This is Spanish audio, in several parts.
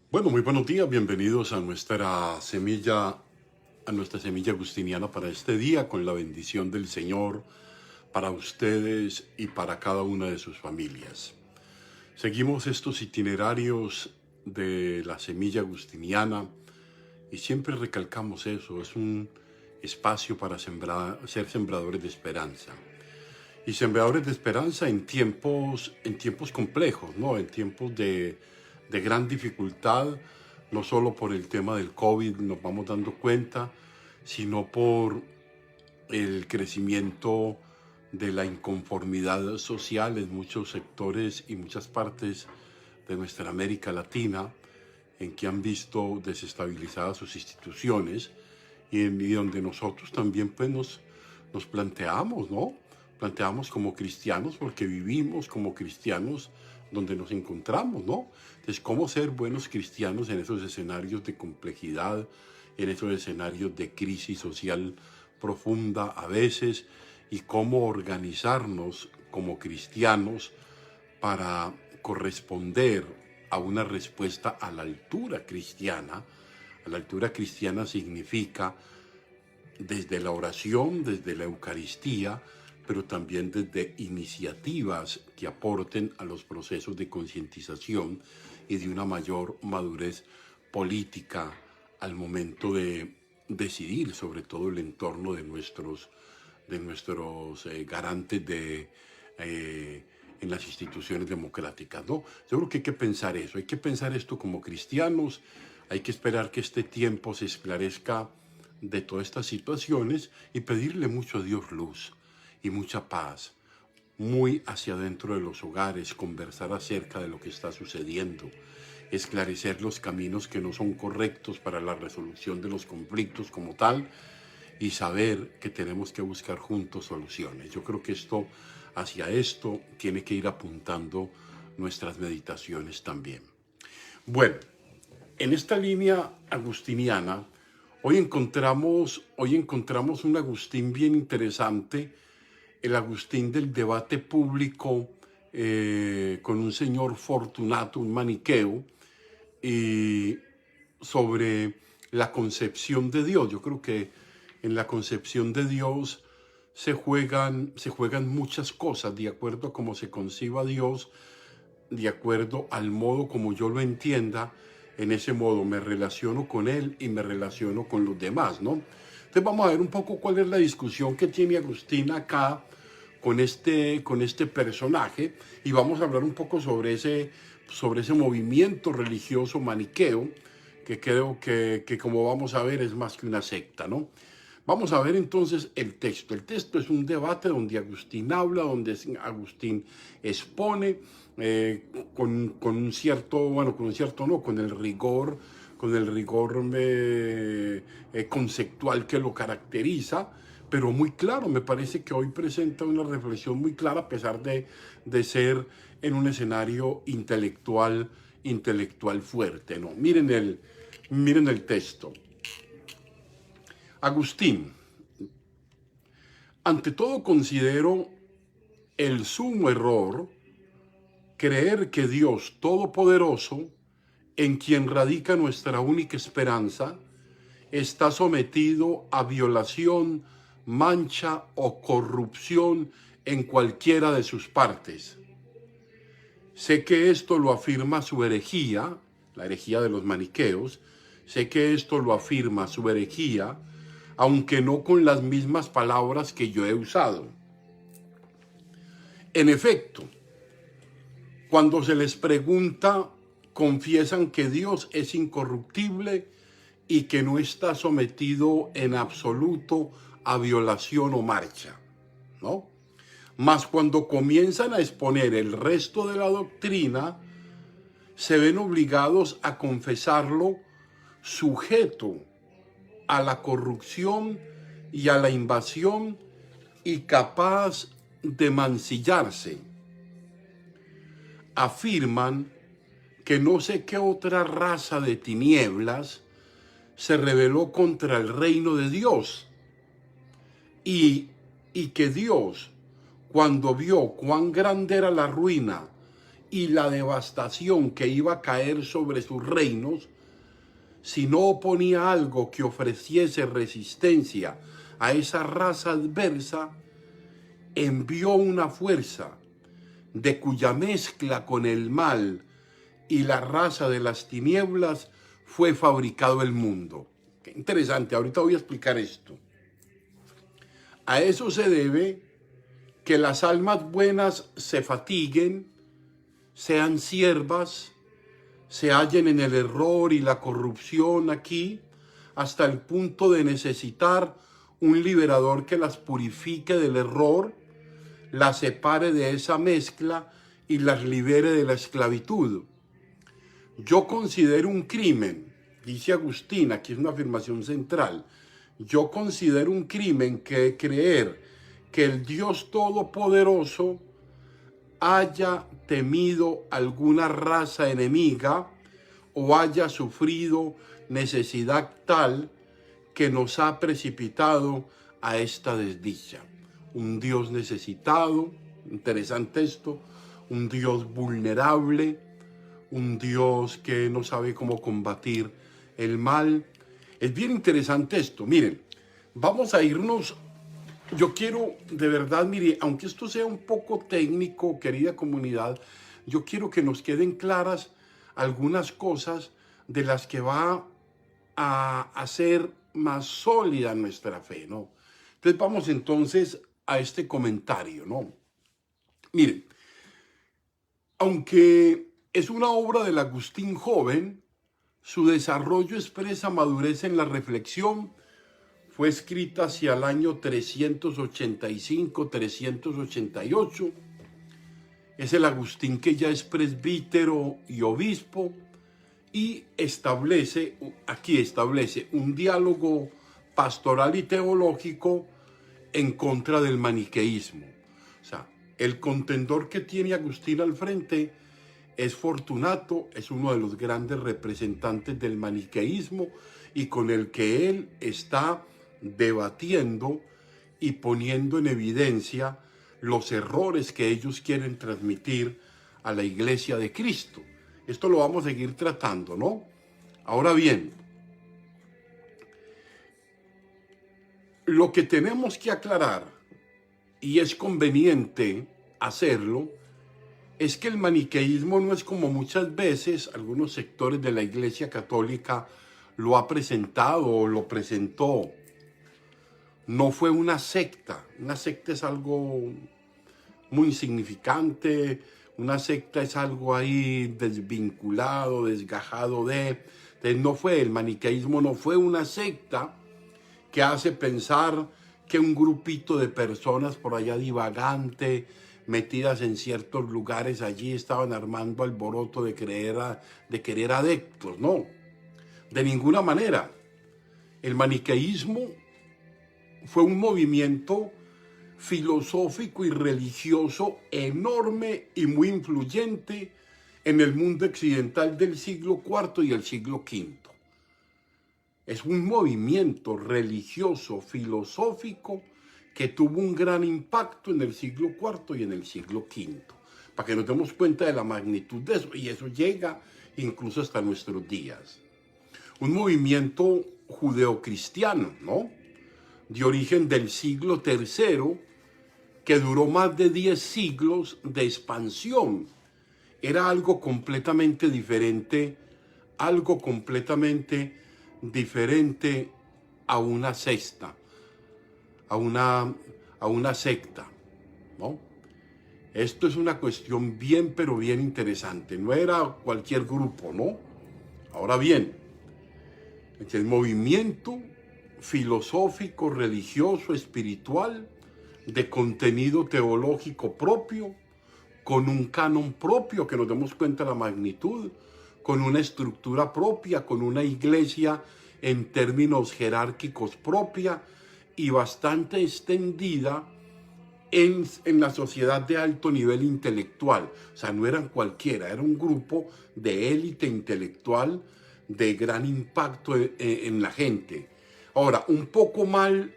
Bueno, muy buenos días, bienvenidos a nuestra semilla agustiniana para este día, con la bendición del Señor para ustedes y para cada una de sus familias. Seguimos estos itinerarios de la semilla agustiniana y siempre recalcamos eso, es un espacio para ser sembradores de esperanza. Y sembradores de esperanza en tiempos complejos, ¿no? En tiempos de gran dificultad, no solo por el tema del COVID nos vamos dando cuenta, sino por el crecimiento de la inconformidad social en muchos sectores y muchas partes de nuestra América Latina, en que han visto desestabilizadas sus instituciones y donde nosotros también pues nos planteamos, ¿no? Planteamos como cristianos, porque vivimos como cristianos donde nos encontramos, ¿no? Entonces, ¿cómo ser buenos cristianos en esos escenarios de complejidad, en esos escenarios de crisis social profunda a veces, y cómo organizarnos como cristianos para corresponder a una respuesta a la altura cristiana? A la altura cristiana significa desde la oración, desde la Eucaristía, pero también desde iniciativas que aporten a los procesos de concientización y de una mayor madurez política al momento de decidir sobre todo el entorno de nuestros garantes en las instituciones democráticas, ¿no? Yo creo que hay que pensar eso, hay que pensar esto como cristianos, hay que esperar que este tiempo se esclarezca de todas estas situaciones y pedirle mucho a Dios luz y mucha paz, muy hacia adentro de los hogares, conversar acerca de lo que está sucediendo, esclarecer los caminos que no son correctos para la resolución de los conflictos como tal, y saber que tenemos que buscar juntos soluciones. Yo creo que hacia esto tiene que ir apuntando nuestras meditaciones también. Bueno, en esta línea agustiniana, hoy encontramos un Agustín bien interesante, el Agustín del debate público, con un señor Fortunato, un maniqueo, y sobre la concepción de Dios. Yo creo que en la concepción de Dios se juegan muchas cosas de acuerdo a cómo se conciba Dios, de acuerdo al modo como yo lo entienda. En ese modo me relaciono con Él y me relaciono con los demás, ¿no? Entonces vamos a ver un poco cuál es la discusión que tiene Agustín acá con este personaje, y vamos a hablar un poco sobre ese movimiento religioso maniqueo, que creo que como vamos a ver es más que una secta, ¿no? Vamos a ver entonces el texto. El texto es un debate donde Agustín habla, donde Agustín expone, con un cierto, bueno, con un cierto no, con el rigor conceptual que lo caracteriza, pero muy claro. Me parece que hoy presenta una reflexión muy clara, a pesar de ser en un escenario intelectual fuerte, ¿no? Miren el texto. Agustín: ante todo considero el sumo error creer que Dios Todopoderoso, en quien radica nuestra única esperanza, está sometido a violación, mancha o corrupción en cualquiera de sus partes. Sé que esto lo afirma su herejía, la herejía de los maniqueos. Sé que esto lo afirma su herejía, aunque no con las mismas palabras que yo he usado. En efecto, cuando se les pregunta, confiesan que Dios es incorruptible y que no está sometido en absoluto a violación o marcha, ¿no? Mas cuando comienzan a exponer el resto de la doctrina, se ven obligados a confesarlo sujeto a la corrupción y a la invasión, y capaz de mancillarse. Afirman que no sé qué otra raza de tinieblas se rebeló contra el reino de Dios, y que Dios, cuando vio cuán grande era la ruina y la devastación que iba a caer sobre sus reinos, si no oponía algo que ofreciese resistencia a esa raza adversa, envió una fuerza de cuya mezcla con el mal y la raza de las tinieblas fue fabricado el mundo. Qué interesante, ahorita voy a explicar esto. A eso se debe que las almas buenas se fatiguen, sean siervas, se hallen en el error y la corrupción aquí, hasta el punto de necesitar un liberador que las purifique del error, las separe de esa mezcla y las libere de la esclavitud. Yo considero un crimen, dice Agustín, aquí es una afirmación central, yo considero un crimen que creer que el Dios Todopoderoso haya temido alguna raza enemiga o haya sufrido necesidad tal que nos ha precipitado a esta desdicha. Un Dios necesitado, interesante esto, un Dios vulnerable, un Dios que no sabe cómo combatir el mal. Es bien interesante esto. Miren, vamos a irnos. Yo quiero, de verdad, mire, aunque esto sea un poco técnico, querida comunidad, yo quiero que nos queden claras algunas cosas de las que va a hacer más sólida nuestra fe, ¿no? Entonces vamos entonces a este comentario, ¿no? Miren, aunque es una obra del Agustín joven, su desarrollo expresa madurez en la reflexión. Fue escrita hacia el año 385-388. Es el Agustín que ya es presbítero y obispo y aquí establece un diálogo pastoral y teológico en contra del maniqueísmo. O sea, el contendor que tiene Agustín al frente es Fortunato, es uno de los grandes representantes del maniqueísmo y con el que él está debatiendo y poniendo en evidencia los errores que ellos quieren transmitir a la Iglesia de Cristo. Esto lo vamos a seguir tratando, ¿no? Ahora bien, lo que tenemos que aclarar, y es conveniente hacerlo, es que el maniqueísmo no es como muchas veces algunos sectores de la Iglesia Católica lo ha presentado o lo presentó. No fue una secta. Una secta es algo muy insignificante. Una secta es algo ahí desvinculado, desgajado de. Entonces no fue, el maniqueísmo no fue una secta que hace pensar que un grupito de personas por allá divagante, metidas en ciertos lugares allí, estaban armando alboroto de querer adeptos. No, de ninguna manera. El maniqueísmo fue un movimiento filosófico y religioso enorme y muy influyente en el mundo occidental del siglo IV y el siglo V. Es un movimiento religioso, filosófico, que tuvo un gran impacto en el siglo IV y en el siglo V, para que nos demos cuenta de la magnitud de eso, y eso llega incluso hasta nuestros días. Un movimiento judeocristiano, ¿no?, de origen del siglo III, que duró más de 10 siglos de expansión. Era algo completamente diferente a una secta, a una secta, ¿no? Esto es una cuestión bien, pero bien interesante. No era cualquier grupo, ¿no? Ahora bien, el movimiento filosófico, religioso, espiritual, de contenido teológico propio, con un canon propio, que nos demos cuenta de la magnitud, con una estructura propia, con una iglesia en términos jerárquicos propia y bastante extendida en la sociedad de alto nivel intelectual. O sea, no eran cualquiera, era un grupo de élite intelectual de gran impacto en la gente. Ahora, un poco mal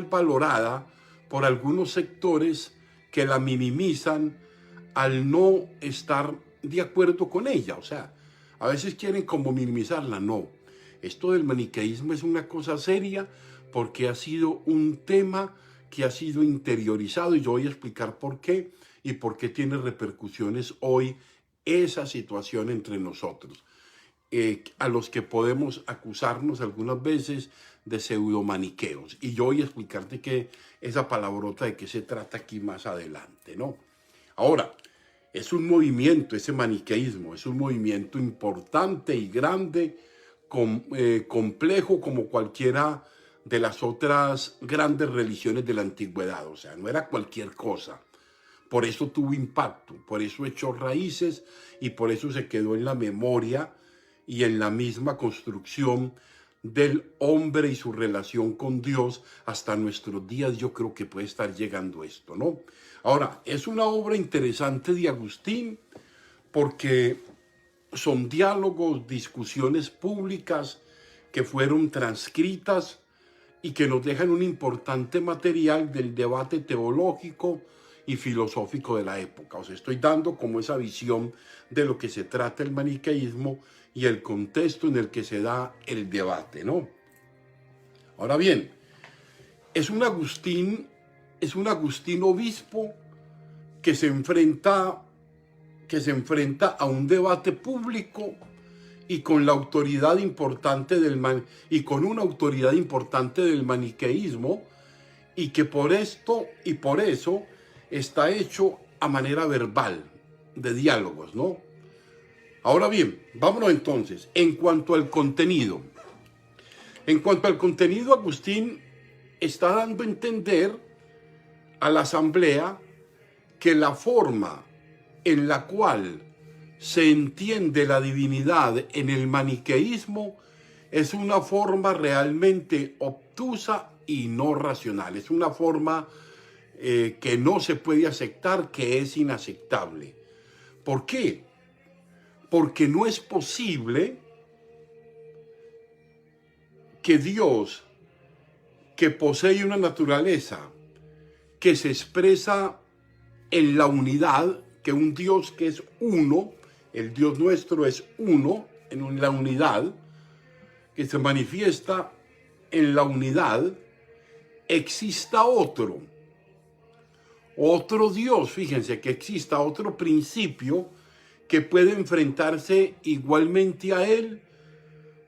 valorada por algunos sectores que la minimizan al no estar de acuerdo con ella. O sea, a veces quieren como minimizarla. No, esto del maniqueísmo es una cosa seria porque ha sido un tema que ha sido interiorizado, y yo voy a explicar por qué y por qué tiene repercusiones hoy esa situación entre nosotros, a los que podemos acusarnos algunas veces de pseudomaniqueos. Y yo voy a explicarte que esa palabrota de qué se trata aquí más adelante, ¿no? Ahora, es un movimiento, ese maniqueísmo, es un movimiento importante y grande, complejo como cualquiera de las otras grandes religiones de la antigüedad. O sea, no era cualquier cosa. Por eso tuvo impacto, por eso echó raíces y por eso se quedó en la memoria y en la misma construcción del hombre y su relación con Dios hasta nuestros días. Yo creo que puede estar llegando esto, ¿no? Ahora, es una obra interesante de Agustín porque son diálogos, discusiones públicas que fueron transcritas y que nos dejan un importante material del debate teológico y filosófico de la época. O sea, estoy dando como esa visión de lo que se trata el maniqueísmo y el contexto en el que se da el debate, ¿no? Ahora bien, es un Agustín obispo que se enfrenta a un debate público y con la autoridad importante y con una autoridad importante del maniqueísmo, y que por esto y por eso está hecho a manera verbal, de diálogos, ¿no? Ahora bien, vámonos entonces, en cuanto al contenido. Agustín está dando a entender a la asamblea que la forma en la cual se entiende la divinidad en el maniqueísmo es una forma realmente obtusa y no racional. Es una forma que no se puede aceptar, que es inaceptable. ¿Por qué? Porque no es posible que Dios, que posee una naturaleza que se expresa en la unidad, que un Dios que es uno, el Dios nuestro es uno, en la unidad, que se manifiesta en la unidad, exista otro Dios, fíjense, que exista otro principio que puede enfrentarse igualmente a él,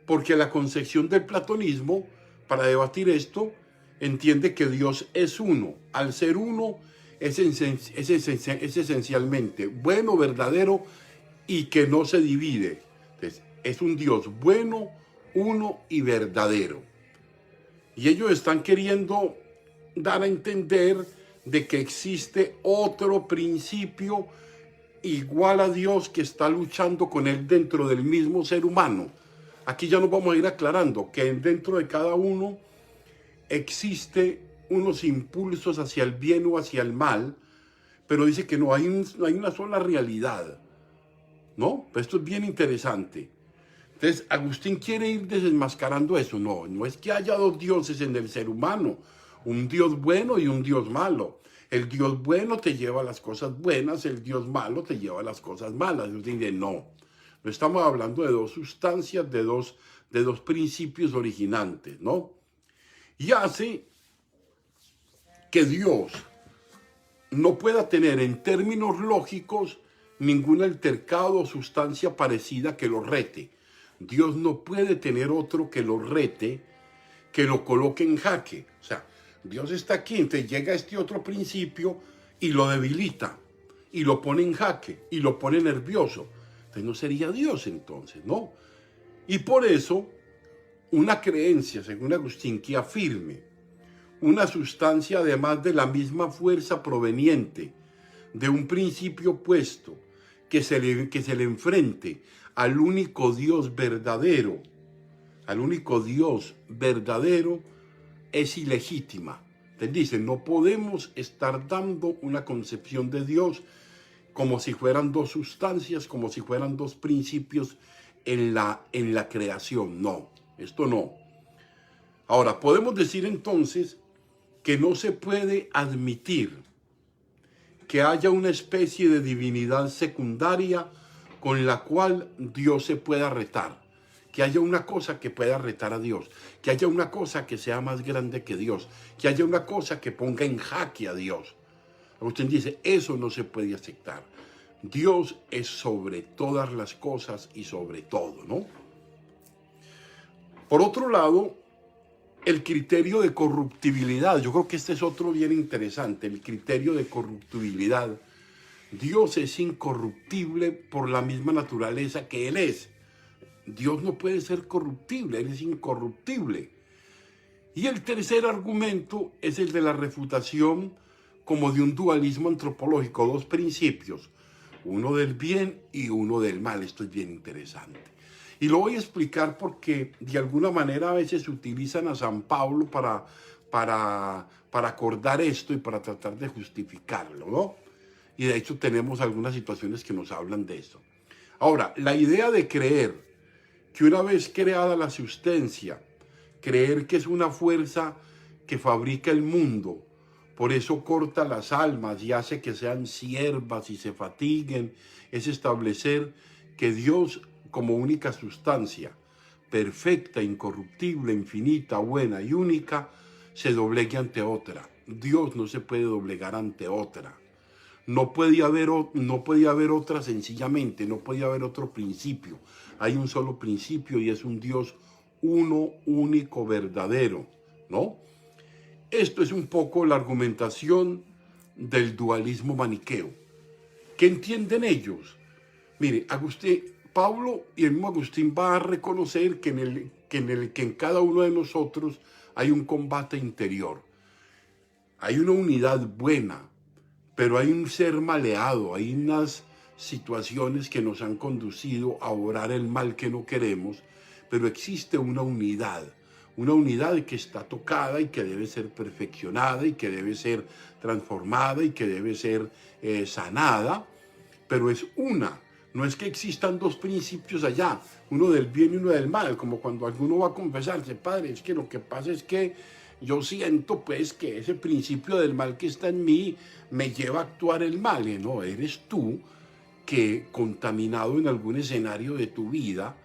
porque la concepción del platonismo, para debatir esto, entiende que Dios es uno. Al ser uno, es esencialmente bueno, verdadero y que no se divide. Entonces, es un Dios bueno, uno y verdadero. Y ellos están queriendo dar a entender de que existe otro principio igual a Dios que está luchando con él dentro del mismo ser humano. Aquí ya nos vamos a ir aclarando que dentro de cada uno existe unos impulsos hacia el bien o hacia el mal, pero dice que no hay una sola realidad, ¿no? Pero esto es bien interesante. Entonces, Agustín quiere ir desenmascarando eso. No es que haya dos dioses en el ser humano, un Dios bueno y un Dios malo. El Dios bueno te lleva a las cosas buenas, el Dios malo te lleva a las cosas malas. Agustín dice, no estamos hablando de dos sustancias, de dos principios originantes, ¿no? Y hace que Dios no pueda tener en términos lógicos ningún altercado o sustancia parecida que lo rete. Dios no puede tener otro que lo rete, que lo coloque en jaque. O sea, Dios está aquí, entonces llega este otro principio y lo debilita, y lo pone en jaque, y lo pone nervioso. Entonces no sería Dios entonces, ¿no? Y por eso, una creencia, según Agustín, que afirme una sustancia además de la misma fuerza proveniente de un principio opuesto, que se le enfrente al único Dios verdadero, es ilegítima. Entonces dice, no podemos estar dando una concepción de Dios como si fueran dos sustancias, como si fueran dos principios en la creación. No, esto no. Ahora, podemos decir entonces que no se puede admitir que haya una especie de divinidad secundaria con la cual Dios se pueda retar. Que haya una cosa que pueda retar a Dios, que haya una cosa que sea más grande que Dios, que haya una cosa que ponga en jaque a Dios. Usted dice, eso no se puede aceptar. Dios es sobre todas las cosas y sobre todo, ¿no? Por otro lado, el criterio de corruptibilidad. Yo creo que este es otro bien interesante, el criterio de corruptibilidad. Dios es incorruptible por la misma naturaleza que Él es. Dios no puede ser corruptible, Él es incorruptible. Y el tercer argumento es el de la refutación como de un dualismo antropológico, dos principios, uno del bien y uno del mal. Esto es bien interesante. Y lo voy a explicar porque de alguna manera a veces utilizan a San Pablo para acordar esto y para tratar de justificarlo, ¿no? Y de hecho tenemos algunas situaciones que nos hablan de eso. Ahora, la idea de creer que una vez creada la substancia, creer que es una fuerza que fabrica el mundo, por eso corta las almas y hace que sean siervas y se fatiguen, es establecer que Dios como única sustancia, perfecta, incorruptible, infinita, buena y única, se doblegue ante otra. Dios no se puede doblegar ante otra. No podía haber otra sencillamente, no podía haber otro principio. Hay un solo principio y es un Dios uno, único, verdadero, ¿no? Esto es un poco la argumentación del dualismo maniqueo. ¿Qué entienden ellos? Mire, Pablo y el mismo Agustín va a reconocer que en cada uno de nosotros hay un combate interior. Hay una unidad buena, pero hay un ser maleado, hay unas situaciones que nos han conducido a obrar el mal que no queremos, pero existe una unidad que está tocada y que debe ser perfeccionada y que debe ser transformada y que debe ser sanada, pero es una. No es que existan dos principios allá, uno del bien y uno del mal, como cuando alguno va a confesarse, padre, es que lo que pasa es que yo siento pues que ese principio del mal que está en mí me lleva a actuar el mal. Y no, eres tú que contaminado en algún escenario de tu vida,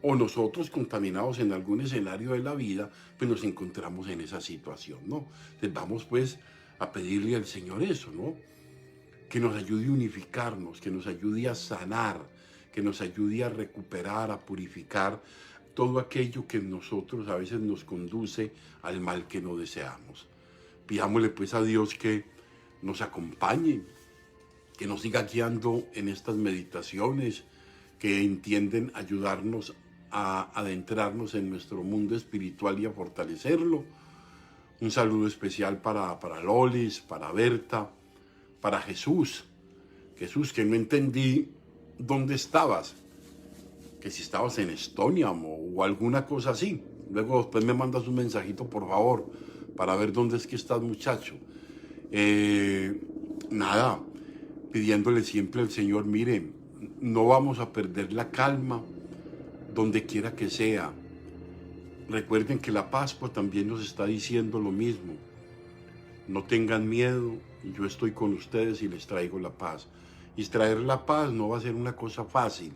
o nosotros contaminados en algún escenario de la vida, pues nos encontramos en esa situación, ¿no? Entonces vamos pues a pedirle al Señor eso, ¿no? Que nos ayude a unificarnos, que nos ayude a sanar, que nos ayude a recuperar, a purificar todo aquello que en nosotros a veces nos conduce al mal que no deseamos. Pidámosle pues a Dios que nos acompañe, que nos siga guiando en estas meditaciones, que entienden ayudarnos a adentrarnos en nuestro mundo espiritual y a fortalecerlo. Un saludo especial para Lolis, para Berta, para Jesús, que no entendí dónde estabas, que si estabas en Estonia o alguna cosa así. Luego después me mandas un mensajito, por favor, para ver dónde es que estás, muchacho. Nada, pidiéndole siempre al Señor, miren, no vamos a perder la calma donde quiera que sea. Recuerden que la Pascua también nos está diciendo lo mismo. No tengan miedo, yo estoy con ustedes y les traigo la paz. Y traer la paz no va a ser una cosa fácil,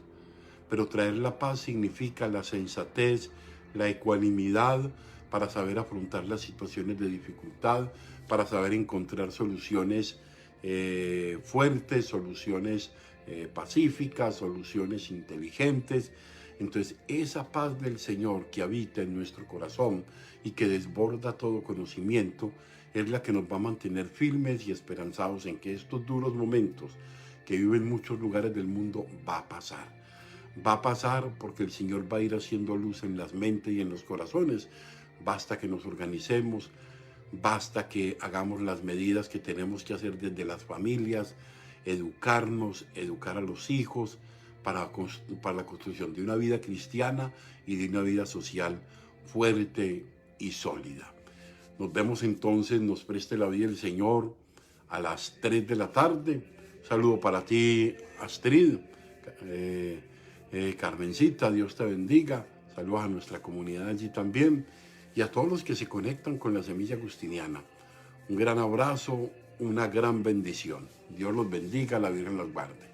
pero traer la paz significa la sensatez, la ecuanimidad para saber afrontar las situaciones de dificultad, para saber encontrar soluciones fuertes, soluciones pacíficas, soluciones inteligentes. Entonces, esa paz del Señor que habita en nuestro corazón y que desborda todo conocimiento, es la que nos va a mantener firmes y esperanzados en que estos duros momentos que viven muchos lugares del mundo va a pasar. Va a pasar porque el Señor va a ir haciendo luz en las mentes y en los corazones. Basta que nos organicemos, basta que hagamos las medidas que tenemos que hacer desde las familias, educarnos, educar a los hijos para la construcción de una vida cristiana y de una vida social fuerte y sólida. Nos vemos entonces, nos preste la vida el Señor a las 3 de la tarde. Saludo para ti, Astrid, Carmencita, Dios te bendiga. Saludos a nuestra comunidad allí también y a todos los que se conectan con la Semilla Agustiniana. Un gran abrazo una gran bendición. Dios los bendiga, la Virgen los guarde.